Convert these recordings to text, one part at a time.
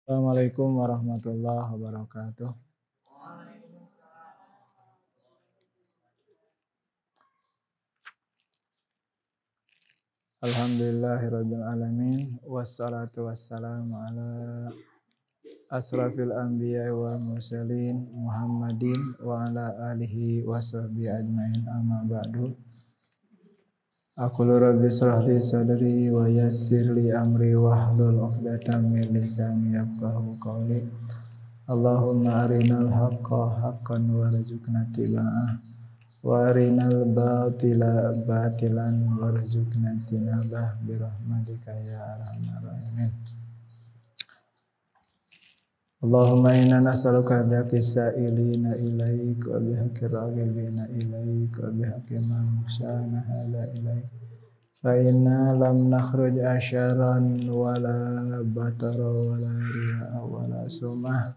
Assalamualaikum warahmatullahi wabarakatuh. Alhamdulillahirabbil alamin wassalatu wassalamu ala asrafil anbiya'i wal mursalin Muhammadin wa ala alihi washabbihi ajmain amma ba'du. Aqulu rabbi shrah li sadri wa yassir li amri wahlul 'uqdatam min lisani yafqahu qawli. Allahumma arinal haqqa haqqan warzuqna ittiba'ah wa arinal batila batilan warzuqna ijtinabah birahmatika ya arhamar rahimin. Allahumma inna nas'aluka bihaqqi sa'ilina ilaik wa bihaqqi raghibina ilaik wa bihaqqi man syana hala ilaik fa inna lam nakhruj asyaran wala batara wala riya wala sumah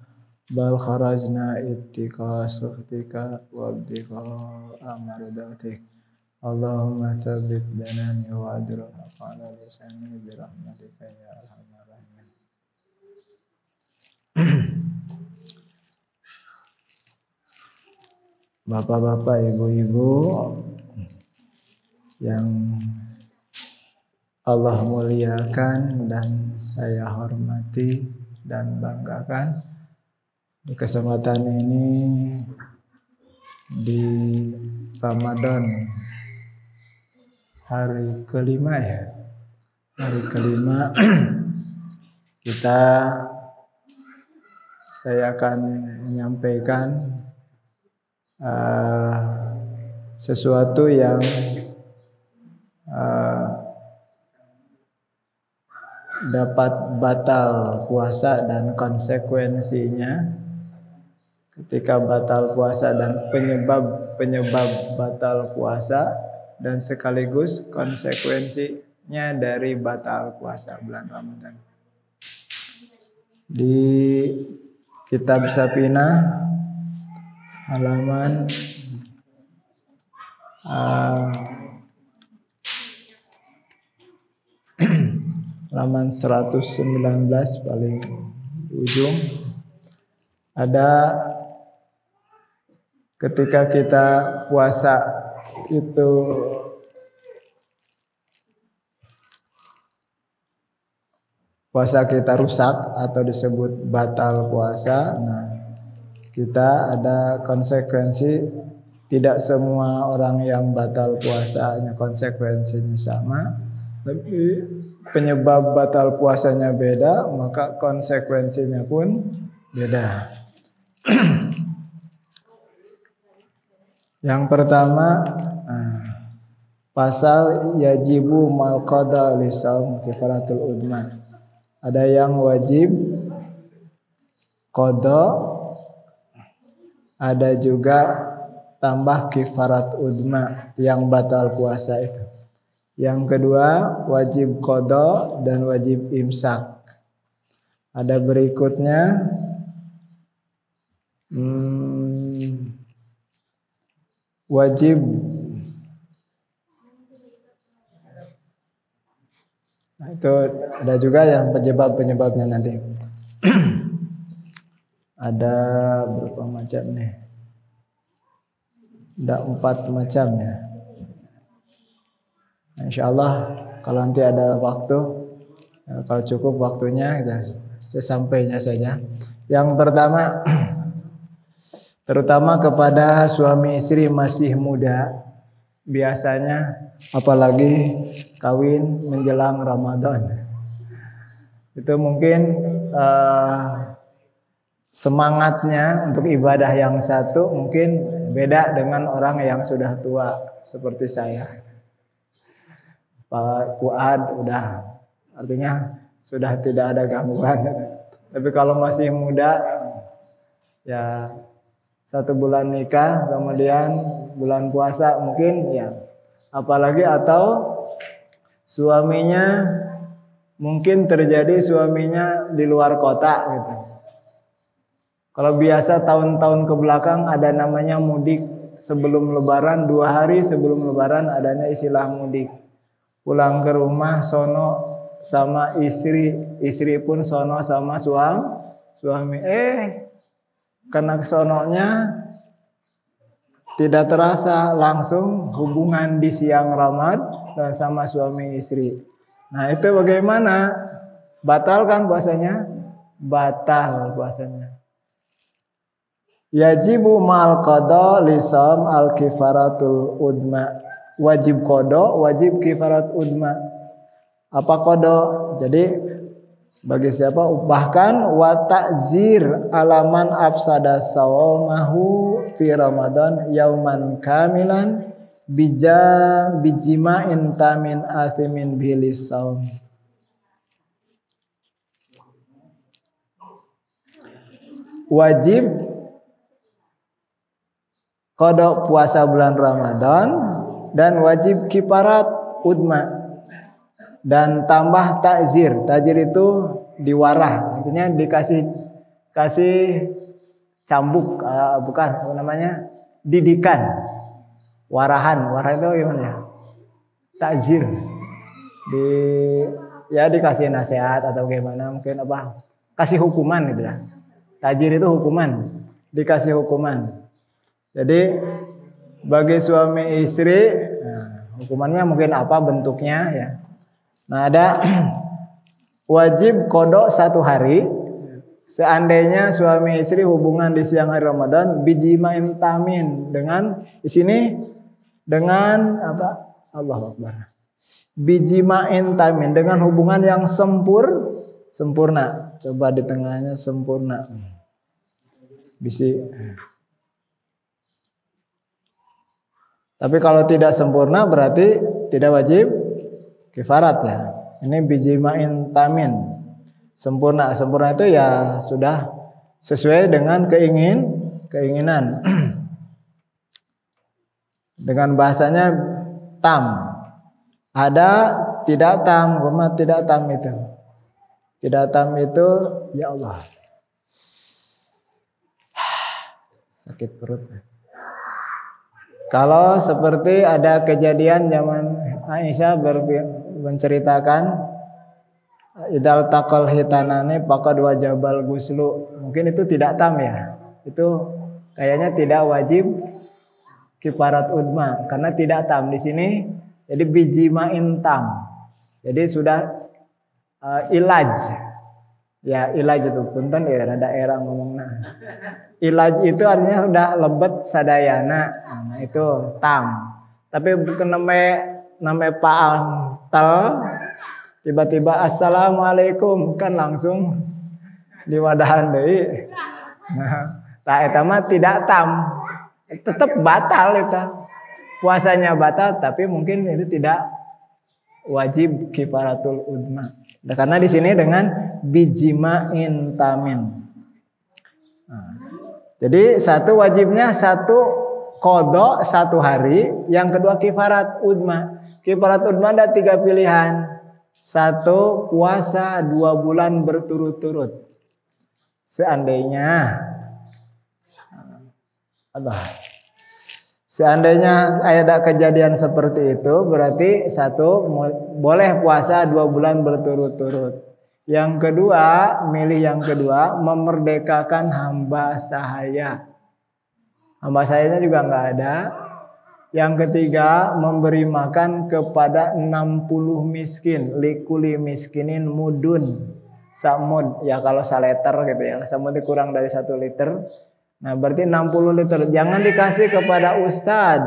bal kharajna ittiqa sukhtika wa abdiqa amradatik. Allahumma tsabbit janani wa adril haqqa ala lisani birahmatika ya arhamar rahimin. Bapak-bapak, ibu-ibu yang Allah muliakan dan saya hormati dan banggakan, di kesempatan ini di Ramadan hari kelima saya akan menyampaikan sesuatu yang dapat batal puasa dan konsekuensinya ketika batal puasa dan penyebab batal puasa dan sekaligus konsekuensinya dari batal puasa bulan Ramadan. Di kitab Safinah halaman halaman 119 paling ujung ada ketika kita puasa itu puasa kita rusak atau disebut batal puasa. Nah, kita ada konsekuensi. Tidak semua orang yang batal puasanya konsekuensinya sama, tapi penyebab batal puasanya beda, maka konsekuensinya pun beda. Yang pertama, pasal yajibu mal qada li shaum kifaratul udma. Ada yang wajib qada, ada juga tambah kifarat udma yang batal puasa itu. Yang kedua, wajib qada dan wajib imsak. Ada berikutnya wajib itu ada juga yang penyebabnya nanti. Ada berapa macam nih? Ada 4 macam ya. Insyaallah kalau nanti ada waktu, kalau cukup waktunya kita sesampainya saja. Yang pertama, terutama kepada suami istri masih muda, biasanya apalagi kawin menjelang Ramadan, itu mungkin semangatnya untuk ibadah yang satu mungkin beda dengan orang yang sudah tua seperti saya. Pak Fuad udah, artinya sudah tidak ada gangguan. Tapi kalau masih muda, ya 1 bulan nikah, kemudian bulan puasa mungkin ya, apalagi atau suaminya mungkin terjadi suaminya di luar kota gitu. Kalau biasa tahun-tahun ke belakang ada namanya mudik sebelum lebaran, 2 hari sebelum lebaran adanya istilah mudik. Pulang ke rumah sono sama istri pun sono sama suami. Karena kesononya tidak terasa langsung hubungan di siang Ramadan sama suami istri. Nah itu bagaimana? Batal kan puasanya? Batal puasanya. Yajibu mal qada lisam al kifaratul udma. Wajib qada, wajib kifarat udma. Apa qada? Jadi bagi siapa? Bahkan wa ta'zir alaman afsada sawmahu fi Ramadan yauman kamilan bijima'in tamin athimin bilis saum. Wajib qada puasa bulan Ramadan dan wajib kifarat udma dan tambah takzir. Takzir itu diwarah, artinya dikasih cambuk, bukan apa namanya, didikan, warahan. Warah itu gimana ya? Takzir. Dikasih nasihat atau gimana, mungkin apa? Kasih hukuman gitu lah. Takzir itu hukuman, dikasih hukuman. Jadi bagi suami istri, hukumannya mungkin apa bentuknya ya. Nah ada wajib qada 1 hari seandainya suami istri hubungan di siang hari Ramadan bijima'in tamin, dengan di sini dengan apa? Allahu Akbar. Bijima'in tamin, dengan hubungan yang sempurna. Coba di tengahnya sempurna. Bisi. Tapi kalau tidak sempurna berarti tidak wajib kifarat ya. Ini bijima'in tamin. Sempurna itu ya sudah sesuai dengan keinginan. Dengan bahasanya tam. Ada tidak tam, tidak tam itu. Tidak tam itu ya Allah. Sakit perut. Kalau seperti ada kejadian zaman Aisyah menceritakan idal taqal hitanane faqad wajabal guslu. Mungkin itu tidak tam ya. Itu kayaknya tidak wajib kifarat udma karena tidak tam di sini. Jadi bijima'in tam. Jadi sudah ilaj. Ya ilaj itu punten ya ada era ngomongna. Ilaj itu artinya sudah lebet sadayana. Nah, itu tam. Tapi bukan namanya pa'al tiba-tiba assalamualaikum kan langsung diwadahan deui. Nah, eta mah tidak tam. Tetap batal itu. Puasanya batal tapi mungkin itu tidak wajib kifaratul udma. Nah, karena di sini dengan bijima'in tamin. Nah, jadi satu wajibnya qada 1 hari, yang kedua kifarat udma. Kifarat udma ada 3 pilihan. 1 puasa 2 bulan berturut-turut. Seandainya ada kejadian seperti itu, berarti 1 boleh puasa 2 bulan berturut-turut. Yang kedua, memerdekakan hamba sahaya. Hamba sahayanya juga nggak ada. Yang ketiga, memberi makan kepada 60 miskin. Likuli miskinin mudun. Samud, ya kalau saleter gitu ya. Samud itu kurang dari 1 liter. Nah berarti 60 liter. Jangan dikasih kepada ustad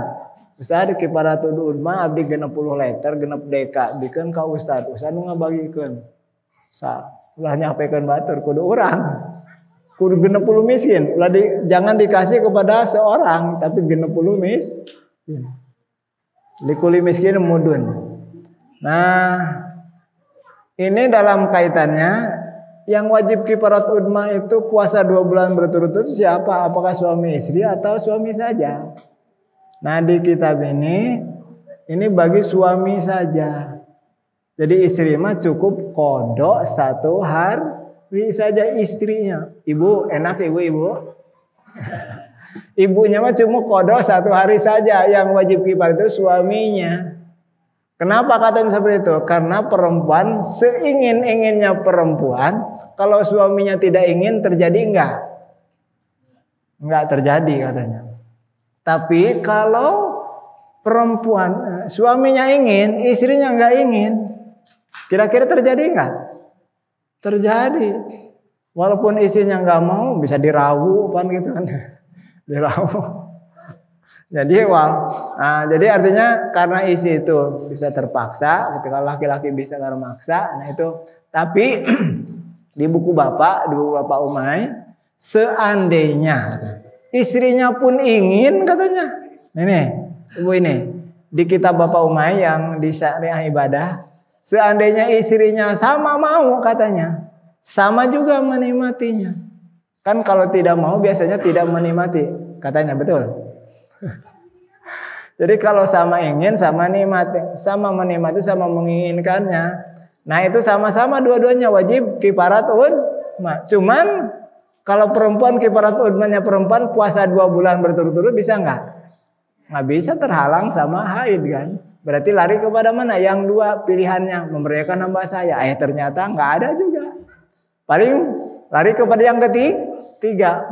kifaratul udma abdi 60 liter, 60 deka. Dikeun ka ustad ngabagikeun. Ulah nyapekeun batur kudu urang. Kudu 60 miskin. Jangan dikasih kepada seorang tapi 60 miskin. Likuli miskin mudun. Nah, ini dalam kaitannya yang wajib kifarat udma itu puasa 2 bulan berturut-turut siapa? Apakah suami istri atau suami saja? Nah, di kitab ini bagi suami saja. Jadi istri mah cukup qada 1 hari saja istrinya. Ibu enak ibu. Ibunya mah cuma qada 1 hari saja. Yang wajib kifarat itu suaminya. Kenapa katanya seperti itu? Karena perempuan seingin-inginnya perempuan, kalau suaminya tidak ingin terjadi enggak? Enggak terjadi katanya. Tapi kalau perempuan suaminya ingin, istrinya enggak ingin, kira-kira terjadi enggak? Terjadi. Walaupun istrinya enggak mau, bisa dirawu kan gitu kan. Dirawu. Jadi artinya karena istri itu bisa terpaksa, ketika laki-laki bisa karena maksa, nah itu. Tapi di buku Bapak Umay, seandainya istrinya pun ingin katanya. Ini, Ibu ini di kitab Bapak Umay yang di Syariah Ibadah, seandainya istrinya sama mau katanya, sama juga menikmatinya. Kan kalau tidak mau biasanya tidak menikmati, katanya betul. Jadi kalau sama ingin, sama nikmati, sama menikmati, sama menginginkannya. Nah itu sama-sama dua-duanya wajib kifarat udma. Cuman kalau perempuan kifarat udmanya perempuan puasa 2 bulan berturut-turut bisa nggak? Nggak bisa, terhalang sama haid kan. Berarti lari kepada mana? Yang dua pilihannya, memberdayakan hamba saya. Ternyata nggak ada juga. Paling lari kepada yang ketiga,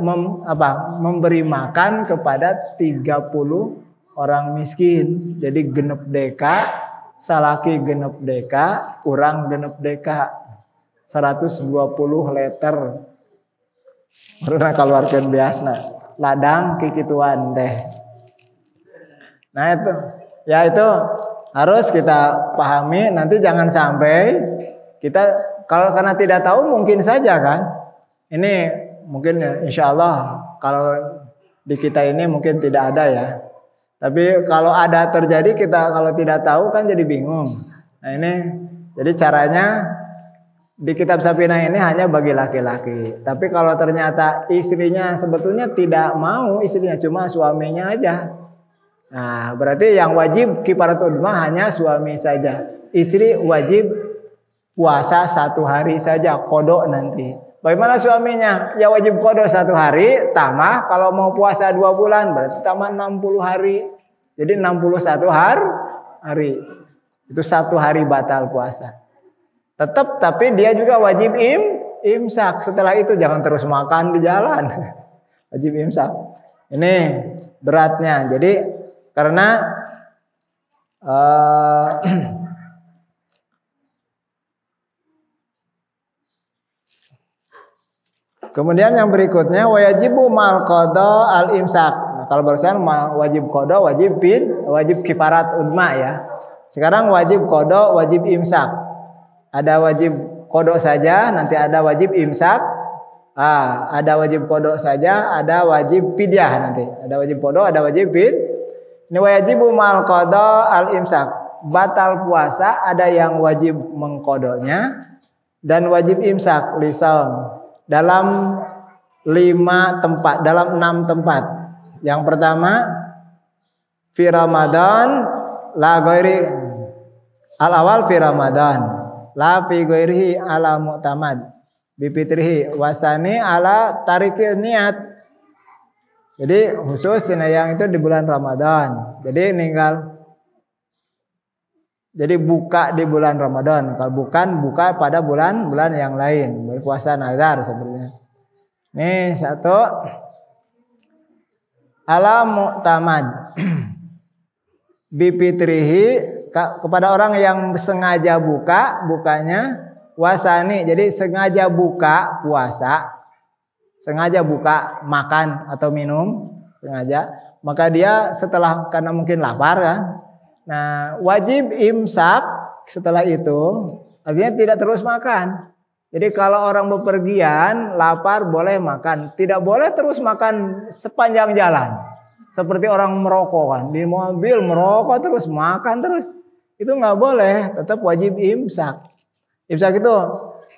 memberi makan kepada 30 orang miskin. Jadi genep deka, salaki genep deka, kurang genep deka, 120 liter. Karena keluarkan biasa ladang kikituan teh. Nah itu, ya itu harus kita pahami. Nanti jangan sampai kita kalau karena tidak tahu mungkin saja kan. Ini mungkin insya Allah kalau di kita ini mungkin tidak ada ya. Tapi kalau ada terjadi kita kalau tidak tahu kan jadi bingung. Nah ini jadi caranya di kitab Safinah ini hanya bagi laki-laki. Tapi kalau ternyata istrinya sebetulnya tidak mau, istrinya cuma suaminya aja. Nah berarti yang wajib kifarat udma hanya suami saja. Istri wajib puasa 1 hari saja, kodok nanti. Bagaimana suaminya? Ya wajib kodok 1 hari, tambah kalau mau puasa 2 bulan berarti tambah 60 hari. Jadi 61 hari. Itu 1 hari batal puasa. Tetap tapi dia juga wajib imsak. Setelah itu jangan terus makan di jalan. Wajib imsak. Ini beratnya. Jadi karena kemudian yang berikutnya wajibu mal qada al imsak. Nah, kalau barusan wajib qada, wajib kifarat udma ya. Sekarang wajib qada, wajib imsak. Ada wajib qada saja, nanti ada wajib imsak. Ada wajib qada saja, ada wajib fidyah nanti. Ada wajib qada, ada wajib Ini wajibu mal qada al imsak. Batal puasa ada yang wajib mengqadanya dan wajib imsak lisaum. Dalam 5 tempat, dalam 6 tempat. Yang pertama fi Ramadan la ghairi al awal fi Ramadan la fi ghairihi ala mu'tamad bi fitrihi wasani ala tarikil niat. Jadi khusus yang itu di bulan Ramadan. Jadi jadi buka di bulan Ramadan. Kalau bukan, buka pada bulan-bulan yang lain. Berpuasa nazar sepertinya. Ini satu. Ala mu'tamad. Bipitrihi. Kepada orang yang sengaja bukanya. Wasani. Jadi sengaja buka puasa. Sengaja buka makan atau minum. Sengaja. Maka dia setelah, karena mungkin lapar kan. Nah, wajib imsak setelah itu, artinya tidak terus makan. Jadi kalau orang bepergian, lapar boleh makan, tidak boleh terus makan sepanjang jalan. Seperti orang merokok kan, di mobil merokok terus makan terus, itu nggak boleh, tetap wajib imsak. Imsak itu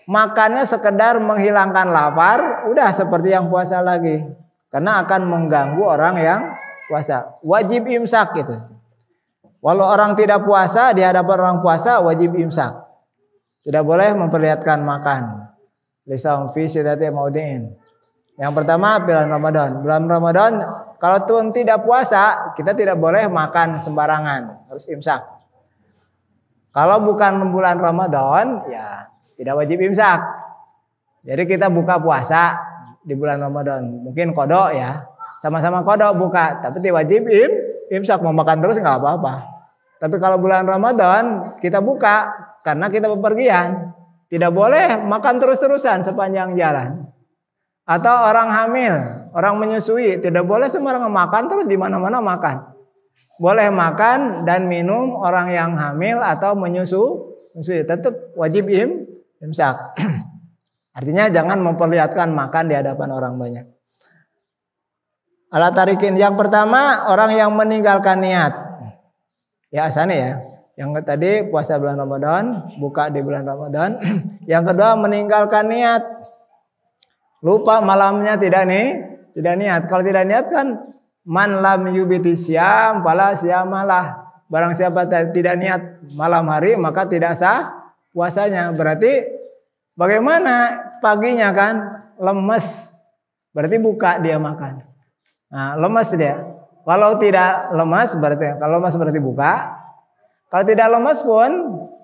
makannya sekedar menghilangkan lapar, udah seperti yang puasa lagi, karena akan mengganggu orang yang puasa. Wajib imsak gitu. Walau orang tidak puasa, di hadapan orang puasa wajib imsak. Tidak boleh memperlihatkan makan. Lisaum fi siddati maudin. Yang pertama bulan Ramadan. Bulan Ramadan kalau Tuhan tidak puasa, kita tidak boleh makan sembarangan, harus imsak. Kalau bukan bulan Ramadan, ya tidak wajib imsak. Jadi kita buka puasa di bulan Ramadan, mungkin kodok ya, sama-sama kodok buka, tapi tidak wajib imsak, mau makan terus nggak apa-apa. Tapi kalau bulan Ramadan kita buka karena kita bepergian, tidak boleh makan terus-terusan sepanjang jalan. Atau orang hamil, orang menyusui, tidak boleh sembarangan makan terus di mana-mana makan. Boleh makan dan minum orang yang hamil atau menyusui, tetap wajib imsak. Artinya jangan memperlihatkan makan di hadapan orang banyak. Ala tarikin, yang pertama orang yang meninggalkan niat. Ya asane ya. Yang tadi puasa bulan Ramadan, buka di bulan Ramadan. Yang kedua meninggalkan niat. Lupa malamnya tidak niat. Kalau tidak niat kan man lam yubiti syam fala syamalah. Barang siapa tidak niat malam hari maka tidak sah puasanya. Berarti bagaimana paginya kan lemes. Berarti buka dia makan. Nah, lemes dia. Kalau tidak lemes berarti buka. Kalau tidak lemes pun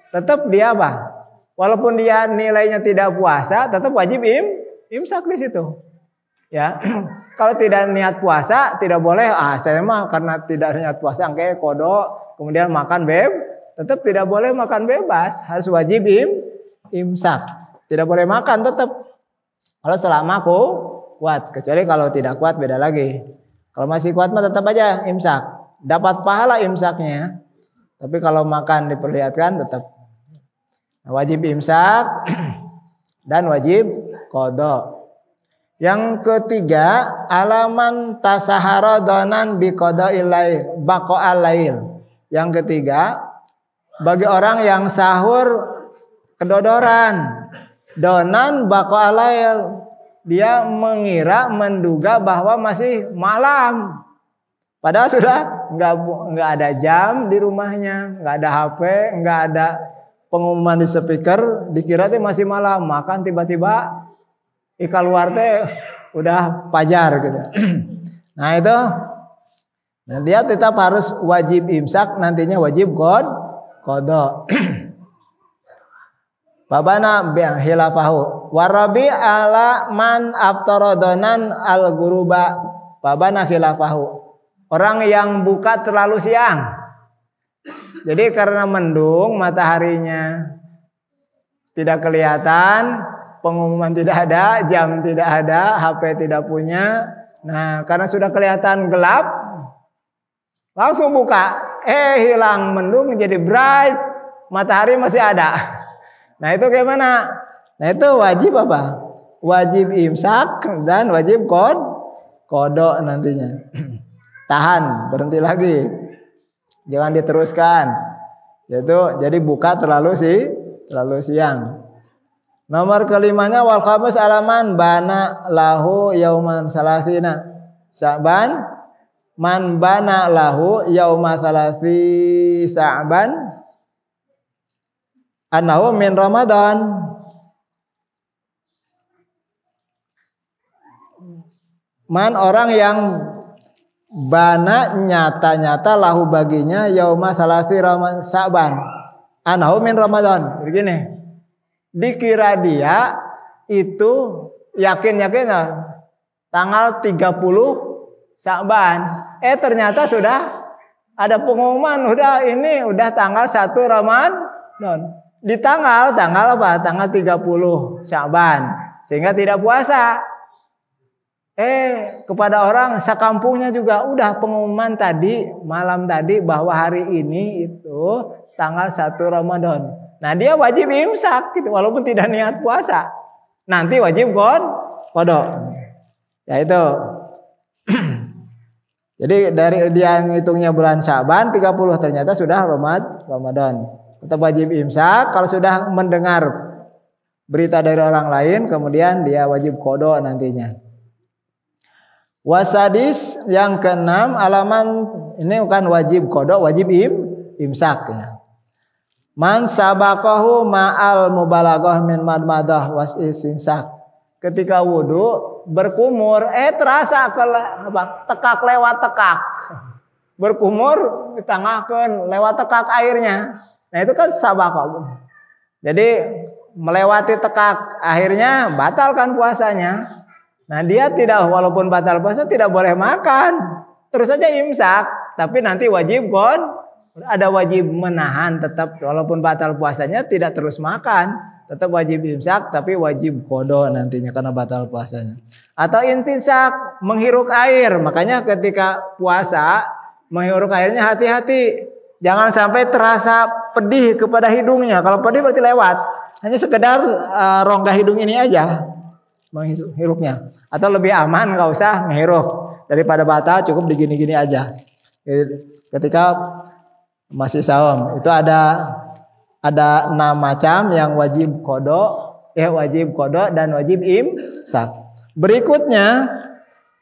tetap dia apa? Walaupun dia nilainya tidak puasa, tetap wajib imsak di situ. Ya. Kalau tidak niat puasa tidak boleh. Saya mah karena tidak niat puasa kayak kodok, kemudian makan tetap tidak boleh makan bebas, harus wajib imsak. Tidak boleh makan tetap. Kalau selama kuat, kecuali kalau tidak kuat beda lagi. Kalau masih kuat mah tetap aja imsak. Dapat pahala imsaknya. Tapi kalau makan diperlihatkan tetap wajib imsak dan wajib qada. Yang ketiga, alaman tasahara donan biqada'il lail, baqa'al lail. Yang ketiga, bagi orang yang sahur kedodoran, donan baqa'al lail, dia menduga bahwa masih malam. Padahal sudah nggak ada jam di rumahnya, nggak ada HP, nggak ada pengumuman di speaker, dikira teh masih malam, makan tiba-tiba keluar teh udah fajar gitu. Nah itu, nah dia tetap harus wajib imsak, nantinya wajib qada. Babana hilafahu warabi ala man aftaradonan al guruba. Babana hilafahu, orang yang buka terlalu siang. Jadi karena mendung mataharinya tidak kelihatan, pengumuman tidak ada, jam tidak ada, HP tidak punya. Nah, karena sudah kelihatan gelap, langsung buka. Hilang mendung jadi bright, matahari masih ada. Nah, itu gimana? Nah, itu wajib apa? Wajib imsak dan wajib qada nantinya. Tahan, berhenti lagi. Jangan diteruskan. Jadi buka terlalu siang. Nomor kelimanya wal khamis alaman bana lahu yauman salasina Sya'ban, man bana lahu yauma salasi Sya'ban annahu min Ramadan. Man orang yang bana nyata-nyata lahu baginya yauma salasi Sya'ban annahu min Ramadan. Begini, dikira dia itu yakin-yakin tanggal 30 Sya'ban. Ternyata sudah ada pengumuman, udah tanggal 1 Ramadan. Di tanggal apa? Tanggal 30 Sya'ban. Sehingga tidak puasa. Kepada orang sekampungnya juga udah pengumuman tadi, malam tadi bahwa hari ini itu tanggal 1 Ramadan. Nah, dia wajib imsak gitu, walaupun tidak niat puasa. Nanti wajib qada. Ya itu. Jadi dari dia ngitungnya bulan Sya'ban 30 ternyata sudah Ramadan. Tetap wajib imsak. Kalau sudah mendengar berita dari orang lain, kemudian dia wajib qada nantinya. Wasadis yang keenam alaman ini bukan wajib qada, wajib imsak ya. Man sabaqahu ma'al mubalaghah min madmadah was'isinsak. Ketika wudu berkumur, terasa tekak lewat tekak. Berkumur ditangahkeun lewat tekak airnya. Nah itu kan sabaqah. Jadi melewati tekak, akhirnya batalkan puasanya. Nah dia tidak, walaupun batal puasa tidak boleh makan, terus saja imsak, tapi nanti wajib ada wajib menahan tetap, walaupun batal puasanya tidak terus makan, tetap wajib imsak tapi wajib qada nantinya karena batal puasanya. Atau intisak, menghirup air, makanya ketika puasa menghirup airnya hati-hati, jangan sampai terasa pedih kepada hidungnya. Kalau pedih berarti lewat, hanya sekedar rongga hidung ini aja menghirupnya, atau lebih aman nggak usah menghirup daripada batal, cukup digini-gini aja. Ketika masih saum itu ada 6 macam yang wajib qada dan wajib imsak. Berikutnya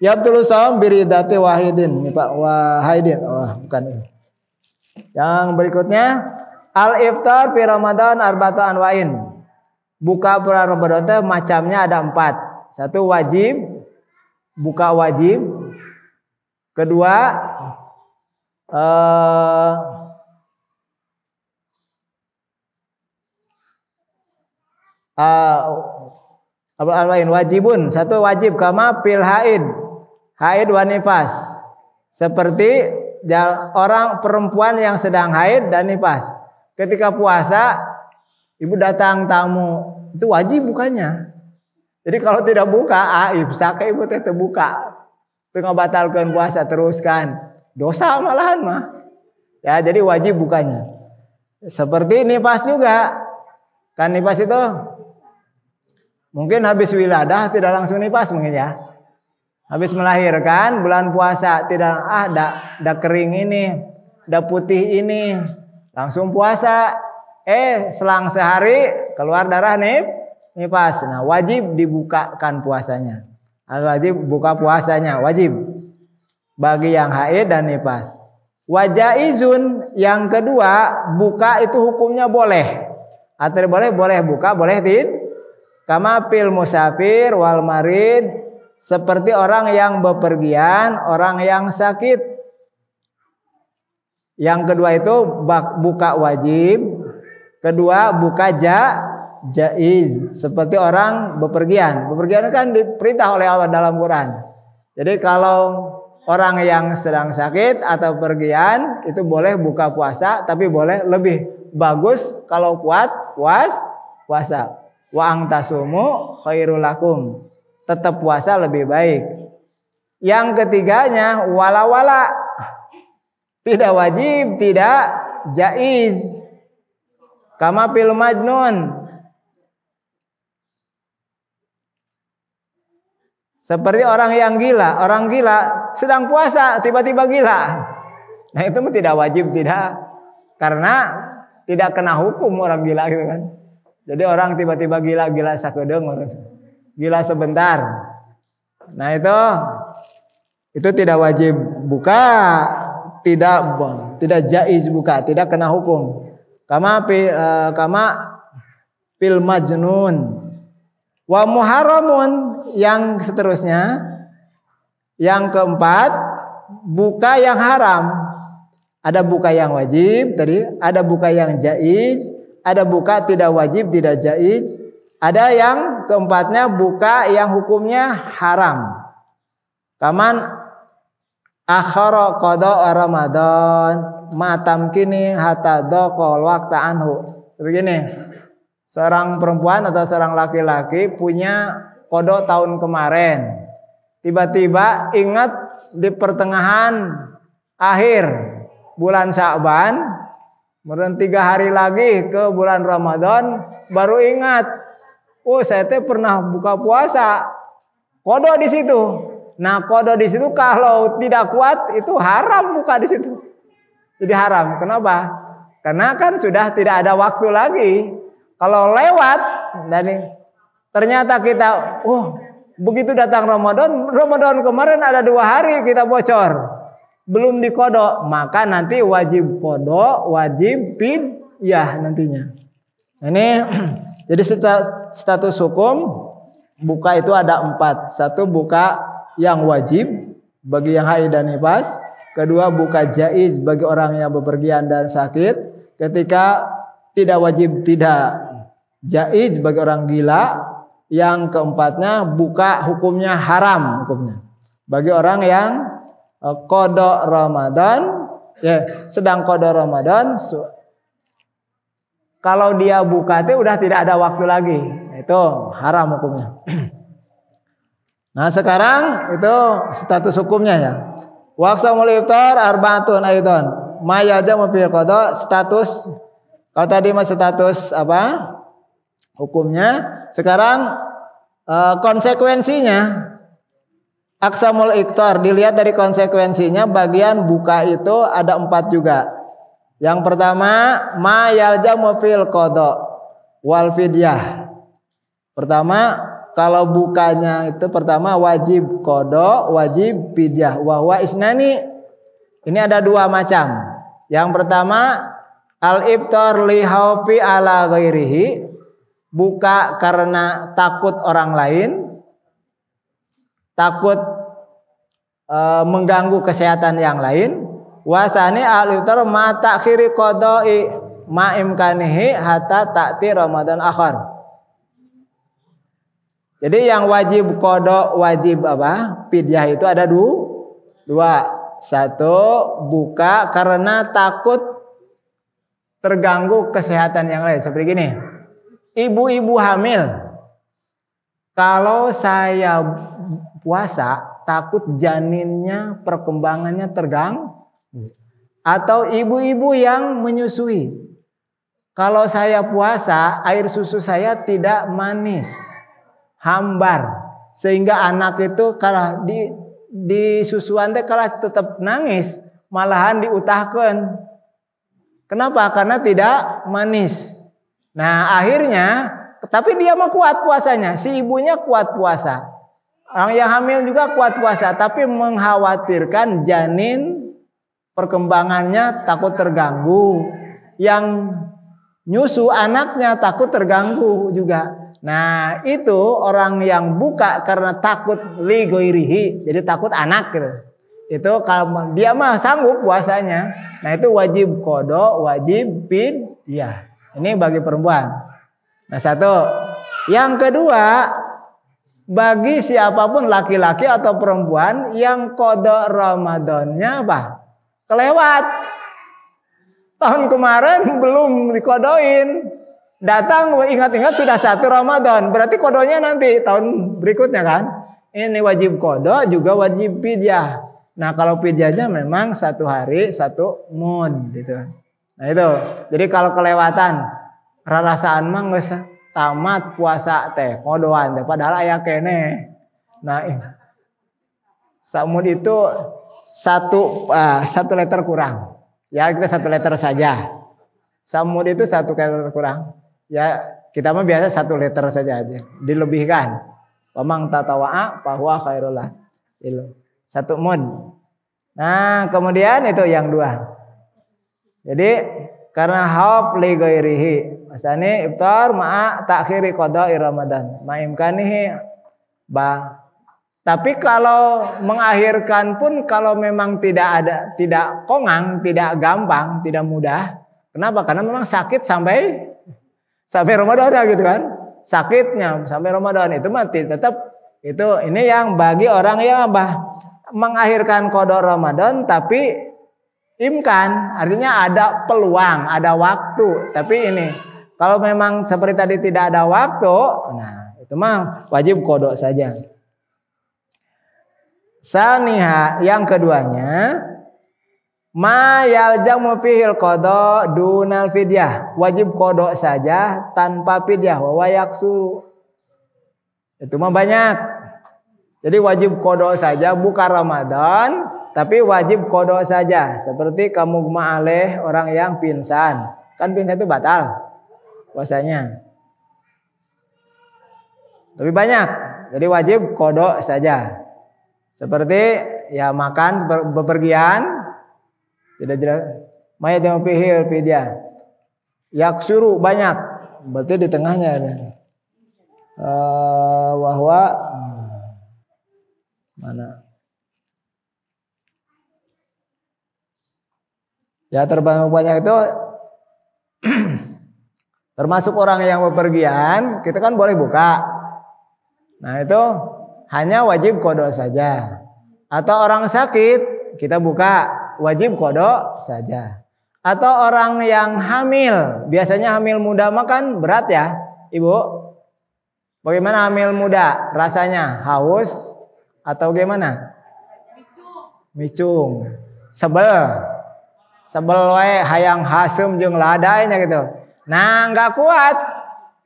yabtul saum biridati wahidin. Ini Pak wahidin. Bukan ini. Yang berikutnya al-iftar fi Ramadan arba'atu anwa'in. Buka bulan Ramadan macamnya ada 4. 1 wajib, buka wajib. Kedua wajibun, 1 wajib kama fil haid wa nifas, seperti orang perempuan yang sedang haid dan nifas. Ketika puasa ibu datang tamu, itu wajib bukanya. Jadi kalau tidak buka, imsak ibu tetap buka, tengah batalkan puasa teruskan, dosa malahan mah. Ya jadi wajib bukanya. Seperti nifas juga, kan nifas itu mungkin habis wiladah tidak langsung nifas mungkin ya. Habis melahirkan bulan puasa tidak ada kering ini, ada putih ini, langsung puasa. Selang sehari keluar darah nifas. Nah, wajib dibukakan puasanya. Wajib buka puasanya, wajib bagi yang haid dan nifas. Wajaizun yang kedua, buka itu hukumnya boleh. Atau boleh buka, boleh tidak. Kama fil musafir wal marid, seperti orang yang bepergian, orang yang sakit. Yang kedua itu buka wajib, kedua buka jaiz, seperti orang bepergian. Bepergian kan diperintah oleh Allah dalam Quran. Jadi kalau orang yang sedang sakit atau pergian itu boleh buka puasa, tapi boleh lebih bagus kalau kuat puasa. Wa angtasumu khairul lakum, tetap puasa lebih baik. Yang ketiganya wala, tidak wajib, tidak jaiz. Kama fil majnun, seperti orang yang gila. Orang gila sedang puasa tiba-tiba gila. Nah itu tidak wajib, tidak, karena tidak kena hukum orang gila gitu kan. Jadi orang tiba-tiba gila sakedeng, gila sebentar. Nah itu tidak wajib buka, tidak jaiz buka, tidak kena hukum. Kama fil majnun. Wa muharramun yang seterusnya. Yang keempat, buka yang haram. Ada buka yang wajib tadi, ada buka yang jaiz, ada buka tidak wajib, tidak jaiz. Ada yang keempatnya buka yang hukumnya haram. Kaman akhara qada Ramadan matam kini hatta daqal waqta anhu. Sebegini. Seorang perempuan atau seorang laki-laki punya qada tahun kemarin. Tiba-tiba ingat di pertengahan akhir bulan Sya'ban, kemudian 3 hari lagi ke bulan Ramadan, baru ingat, saya pernah buka puasa, qada di situ. Nah, qada di situ kalau tidak kuat itu haram buka di situ. Jadi haram. Kenapa? Karena kan sudah tidak ada waktu lagi. Kalau lewat dan ternyata kita, begitu datang Ramadan kemarin ada 2 hari kita bocor, belum diqada, maka nanti wajib qada, wajib fidyah nantinya. Ini jadi secara status hukum buka itu ada 4. 1 buka yang wajib bagi yang haid dan nifas. Kedua buka jaiz bagi orang yang bepergian dan sakit. Ketika tidak wajib, tidak jaiz bagi orang gila. Yang keempatnya buka hukumnya haram hukumnya bagi orang yang qada Ramadan, ya, sedang qada Ramadan. Kalau dia buka itu udah tidak ada waktu lagi, itu haram hukumnya. Nah sekarang itu status hukumnya ya. Waqsamul iftar arbaatun aidan. Mayaja mafil qada, status kalau tadi mah status apa? Hukumnya. Sekarang konsekuensinya aqsamul iftar dilihat dari konsekuensinya, bagian buka itu ada 4 juga. Yang pertama ma yaljamu fil qada wal fidyah. Pertama kalau bukanya itu pertama wajib qada, wajib fidyah. Wa huwa isnani. Ini ada 2 macam. Yang pertama al-iftar li khaufi ala ghairihi, buka karena takut orang lain, takut mengganggu kesehatan yang lain. Wasani al-iftar ma ta'khiri qada'i ma imkanihi hatta ta'ti Ramadan akhar. Jadi yang wajib qada, wajib apa? Fidyah itu ada 2. 1 buka karena takut terganggu kesehatan yang lain. Seperti gini. Ibu-ibu hamil, kalau saya puasa takut janinnya perkembangannya terganggu. Atau ibu-ibu yang menyusui, kalau saya puasa air susu saya tidak manis, hambar, sehingga anak itu kalau di susuan teh kalau tetap nangis malahan diutahkan. Kenapa? Karena tidak manis. Nah akhirnya, tapi dia mah kuat puasanya, si ibunya kuat puasa, orang yang hamil juga kuat puasa, tapi mengkhawatirkan janin perkembangannya takut terganggu, yang nyusu anaknya takut terganggu juga. Nah itu orang yang buka karena takut li ghairihi, jadi takut anak gitu. Itu kalau dia mah sanggup puasanya, nah itu wajib qada, wajib fidyah. Ini bagi perempuan. Nah 1. Yang kedua, bagi siapapun laki-laki atau perempuan yang qada Ramadannya apa? Kelewat. Tahun kemarin belum dikodoin. Datang ingat-ingat sudah 1 Ramadan. Berarti kodonya nanti tahun berikutnya kan? Ini wajib qada juga wajib fidyah. Nah kalau fidyahnya memang 1 hari 1 mud gitu. Nah itu, jadi kalau kelewatan rasaan mah geus tamat puasa teh ngodoan teh padahal aya kene. Nah, samud itu 1 letter kurang. Ya kita 1 letter saja. Samud itu 1 letter kurang. Ya kita mah biasa 1 letter saja aja. Dilebihkan. Pamang tatawa'a fahuwa khairul lah. 1 mud. Nah, kemudian itu yang 2. Jadi karena khauf li ghairihi, masane iftar ma'a ta'khiri qada'i Ramadan, ma imkanihi ba. Tapi kalau mengakhirkan pun kalau memang tidak kongang, tidak gampang, tidak mudah. Kenapa? Karena memang sakit sampai Ramadan gitu kan. Sakitnya sampai Ramadan itu mati tetap itu, ini yang bagi orang yang mengakhirkan qada Ramadan tapi imkan, artinya ada peluang, ada waktu. Tapi ini kalau memang seperti tadi tidak ada waktu, nah itu mah wajib qada saja. Saniha, yang keduanya, ma yaljamu fihil qada dunal fidyah, wajib qada saja tanpa fidyah. Wa yaksu, itu mah banyak. Jadi wajib qada saja bukan Ramadan, tapi wajib qada saja. Seperti kamu ma'aleh orang yang pingsan. Kan pingsan itu batal puasanya. Lebih banyak. Jadi wajib qada saja. Seperti ya makan bepergian. Tidak jelas. Mayat yang fihil fidyah. Yaksuru banyak. Berarti di tengahnya ada. Wahwa mana? Ya terbanyak itu Termasuk orang yang bepergian, kita kan boleh buka. Nah itu hanya wajib qada saja. Atau orang sakit, kita buka, wajib qada saja. Atau orang yang hamil, biasanya hamil muda makan berat ya, Ibu. Bagaimana hamil muda? Rasanya haus atau gimana? Micung. Sebel wae hayang hasem jeung ladainya gitu. Nah, enggak kuat.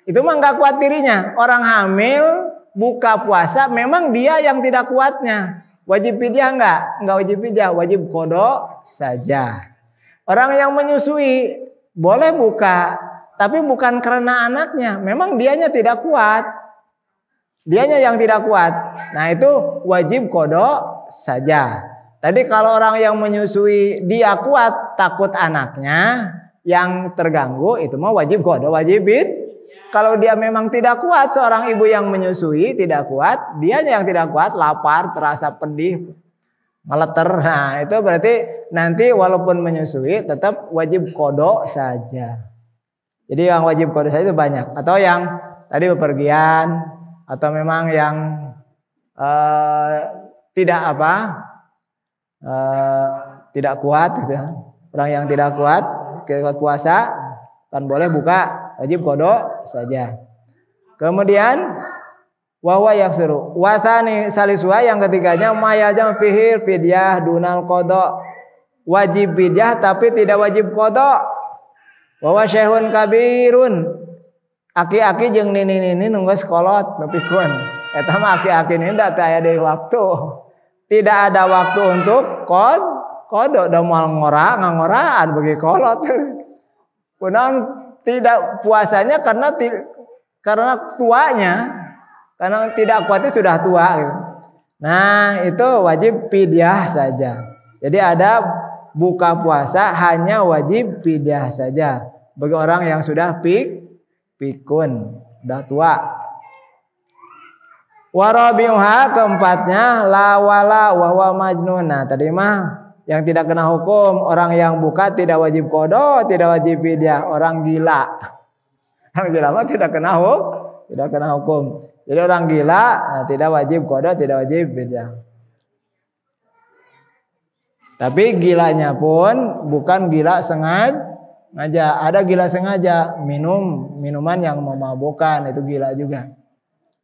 Itu mah enggak kuat dirinya. Orang hamil buka puasa memang dia yang tidak kuatnya. Wajib fidyah enggak? Enggak wajib fidyah, wajib qada saja. Orang yang menyusui boleh buka, tapi bukan karena anaknya. Memang dianya tidak kuat. Dianya yang tidak kuat. Nah itu wajib qada saja. Tadi kalau orang yang menyusui dia kuat, takut anaknya yang terganggu, itu mah wajib qada, wajib fidyah. Kalau dia memang tidak kuat, seorang ibu yang menyusui tidak kuat, dianya yang tidak kuat, lapar, terasa pedih, meleter. Nah itu berarti nanti walaupun menyusui tetap wajib qada saja. Jadi yang wajib qada saja itu banyak. Atau yang tadi bepergian, atau memang yang tidak tidak kuat gitu ya. Orang yang tidak kuat puasa kan boleh buka, wajib qada saja. Kemudian wawa yaksuru wasani saliswa, yang ketiganya mayajam fihi fidyah dunal qada, wajib fidyah tapi tidak wajib qada. Wawa syekhun kabirun, aki-aki jeung nini-nini nunggus kolot nepikeun. Eta mah aki-aki ini da teu aya deui waktu. Tidak ada waktu untuk qada, da moal ngoraan bagi kolot. Kunaon tidak puasanya karena tuanya. Karena tidak kuatnya sudah tua gitu. Nah, itu wajib fidyah saja. Jadi ada buka puasa hanya wajib fidyah saja bagi orang yang sudah pikun, udah tua. Warabiuha, keempatnya la wala wa huwa majnun. Nah, tadi mah yang tidak kena hukum, orang yang buka tidak wajib qada, tidak wajib fidyah, orang gila. Orang gila mah tidak kena hukum. Jadi orang gila tidak wajib qada, tidak wajib fidyah. Tapi gilanya pun bukan gila sengaja. Ada gila sengaja minum minuman yang memabukkan, itu gila juga.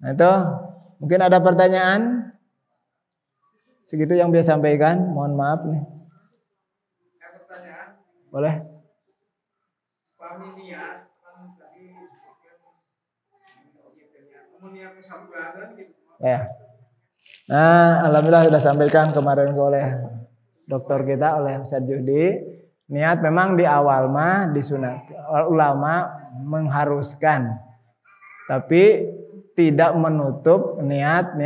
Nah itu mungkin ada pertanyaan. Segitu yang bisa sampaikan. Mohon maaf nih. Pertanyaan? Boleh. Ya. Nah, alhamdulillah sudah sampaikan kemarin oleh dokter kita, oleh Ustaz Judi. Niat memang di awal mah disunat, ulama mengharuskan, tapi tidak menutup niat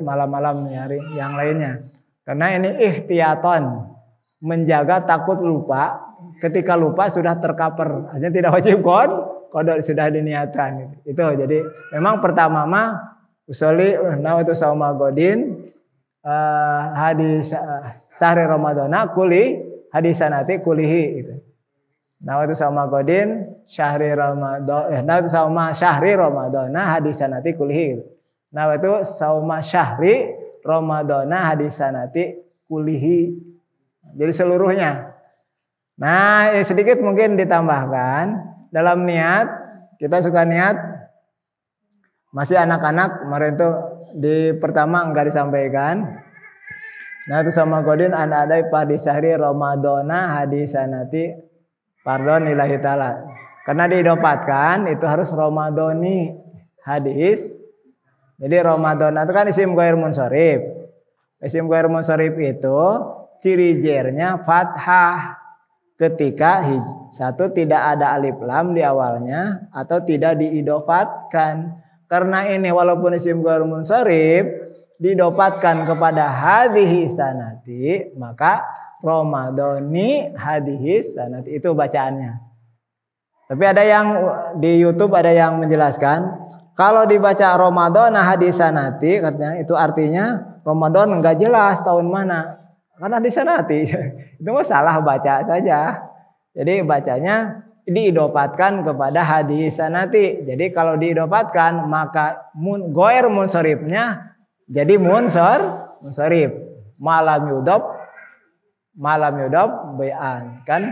malam-malam hari yang lainnya. Karena ini ikhtiyaton, menjaga takut lupa. Ketika lupa sudah tercover, hanya tidak wajib qada sudah diniatkan. Itu jadi memang pertama mah usolli nawaitu sauma godin hadis sahri ramadana kuli hadisanati kulihi gitu. Nawaitu sauma godin syahri ramadan nawaitu sauma syahri ramadana hadisanati kulihi. Nawaitu sauma syahri ramadana hadisanati kulihi. Jadi seluruhnya. Nah, sedikit mungkin ditambahkan dalam niat. Kita suka niat masih anak-anak, kemarin tuh di pertama enggak disampaikan. Nah itu sama godin ada pada sehari Ramadana hadisanati lillahi ta'ala. Karena diidopatkan itu harus Ramadoni hadis. Jadi Ramadana itu kan isim ghair munsharif. Isim ghair munsharif itu ciri jernya fathah. Ketika satu tidak ada alif lam di awalnya atau tidak diidofatkan. Karena ini walaupun isim ghair munsharif didopatkan kepada hadhihi sanati, maka Ramadhani hadhihi sanati itu bacaannya. Tapi ada yang di YouTube ada yang menjelaskan kalau dibaca Ramadhana hadhihi sanati katanya itu artinya Ramadan enggak jelas tahun mana. Karena hadhihi sanati itu mah salah baca saja. Jadi bacanya diidopatkan kepada hadis sanati. Jadi kalau diidopatkan maka goer munsoribnya jadi munsorib. Malam yudop bayan kan.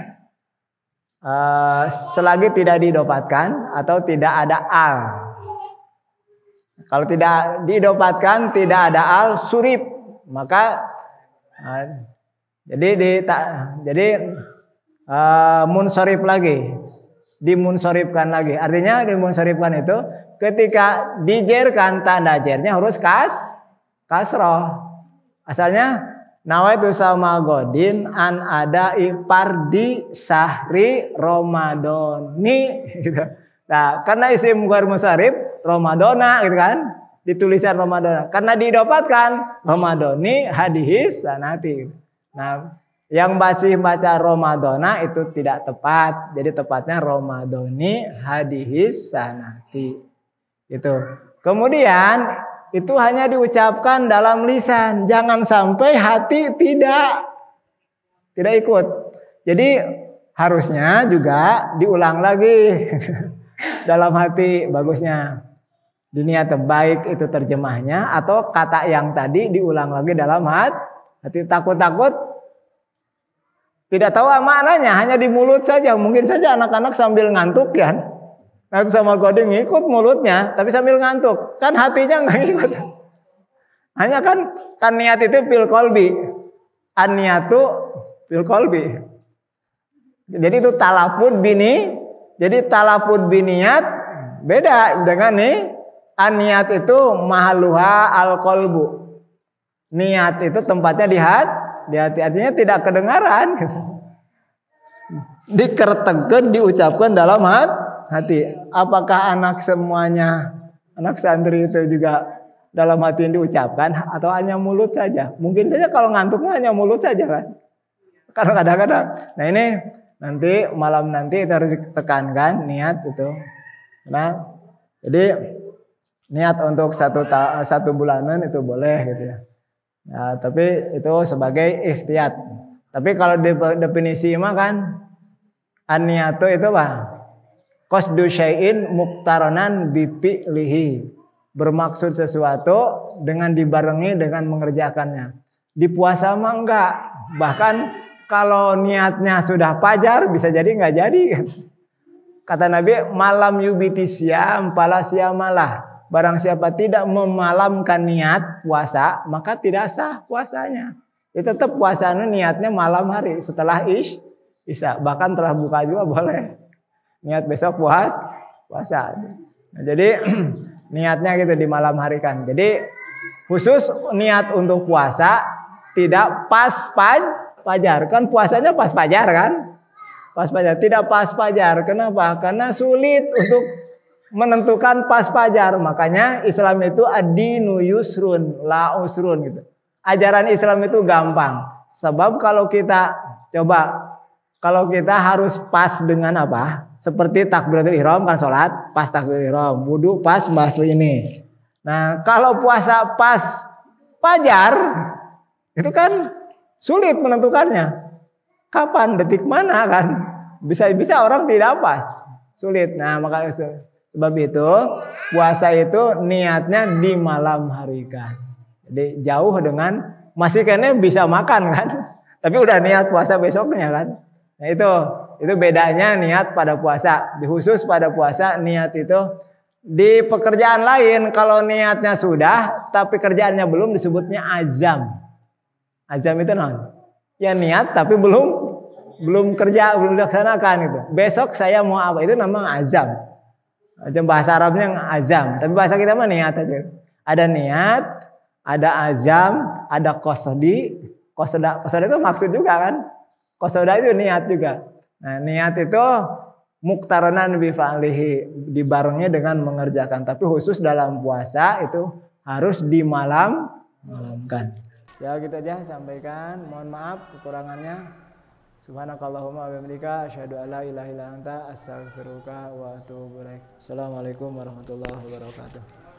Selagi tidak diidopatkan atau tidak ada al. Kalau tidak diidopatkan tidak ada al surib maka jadi munsorib lagi, dimunsoribkan lagi. Artinya dimunsoribkan itu ketika dijerkan tanda jernya harus kasroh. Asalnya nawaitu sama godin an ada ipardi sahri Ramadhani gitu. Nah, karena isim ghair munsharif Ramadhana gitu kan, ditulisan Ramadhana. Karena didapatkan Ramadhani hadis sanati. Nah, yang masih baca Ramadhana itu tidak tepat. Jadi tepatnya Ramadhani hadis sanati. Itu. Kemudian itu hanya diucapkan dalam lisan, jangan sampai hati tidak ikut. Jadi harusnya juga diulang lagi dalam hati bagusnya. Dunia terbaik itu terjemahnya atau kata yang tadi diulang lagi dalam hati. Takut-takut tidak tahu maknanya, hanya di mulut saja. Mungkin saja anak-anak sambil ngantuk kan. Nah, itu sama coding ngikut mulutnya, tapi sambil ngantuk. Kan hatinya nggak ikut. Hanya kan niat itu fil qalbi. An-niyatu fil qalbi. Jadi itu talafud bini. Jadi talafud biniyat beda dengan nih. An-niyat itu mahaluha al-qalbu. Niat itu tempatnya di hati. Artinya tidak kedengaran. Dikertegen diucapkan dalam hati. Apakah anak santri itu juga dalam hati yang diucapkan atau hanya mulut saja? Mungkin saja kalau ngantuknya hanya mulut saja kan. Karena kadang-kadang. Nah ini malam nanti itu harus ditekankan niat itu. Nah jadi niat untuk satu bulanan itu boleh gitu ya. Nah, tapi itu sebagai ikhtiyat. Tapi kalau definisi mah kan an-niyatu itu apa? Qasdu syai'in muqtaranan bi fi'lihi. Bermaksud sesuatu dengan dibarengi dengan mengerjakannya. Di puasa mah enggak. Bahkan kalau niatnya sudah fajar bisa jadi enggak jadi. Kata Nabi, malam yubiti syam fala syamalah. Barang siapa tidak memalamkan niat puasa, maka tidak sah puasanya. Itu tetap puasanya niatnya malam hari setelah isya. Bahkan telah buka juga boleh. Niat besok puasa. Nah, jadi niatnya gitu di malam hari kan. Jadi khusus niat untuk puasa tidak pas fajar. Kan puasanya pas fajar kan? Pas fajar, tidak pas fajar. Kenapa? Karena sulit untuk menentukan pas fajar. Makanya Islam itu ad-dinu yusrun la usrun gitu. Ajaran Islam itu gampang. Sebab kalau kita harus pas dengan apa? Seperti takbiratul ihram kan sholat pas takbiratul ihram, wudu pas basuh ini. Nah, kalau puasa pas fajar itu kan sulit menentukannya. Kapan, detik mana kan? Bisa orang tidak pas. Sulit. Nah, maka sebab itu puasa itu niatnya di malam hari kan. Jadi jauh dengan masih kayaknya bisa makan kan. Tapi udah niat puasa besoknya kan. Nah itu bedanya niat pada puasa. Khusus pada puasa niat itu. Di pekerjaan lain kalau niatnya sudah tapi kerjaannya belum disebutnya azam. Azam itu non. Ya niat tapi belum kerja, belum dilaksanakan gitu. Besok saya mau apa itu namanya azam. Azam bahasa Arabnya azam, tapi bahasa kita mah niat aja. Ada niat, ada azam, ada qasdi. Qasda itu maksud juga kan? Qasda itu niat juga. Nah, niat itu muqtaranan bi fa'lihi, dibarengi dengan mengerjakan. Tapi khusus dalam puasa itu harus dimalamkan. Ya gitu aja sampaikan. Mohon maaf kekurangannya. Subhanakallahumma wa bihamdika asyhadu an la ilaha illa anta astaghfiruka wa atubu ilaik. Assalamualaikum warahmatullahi wabarakatuh.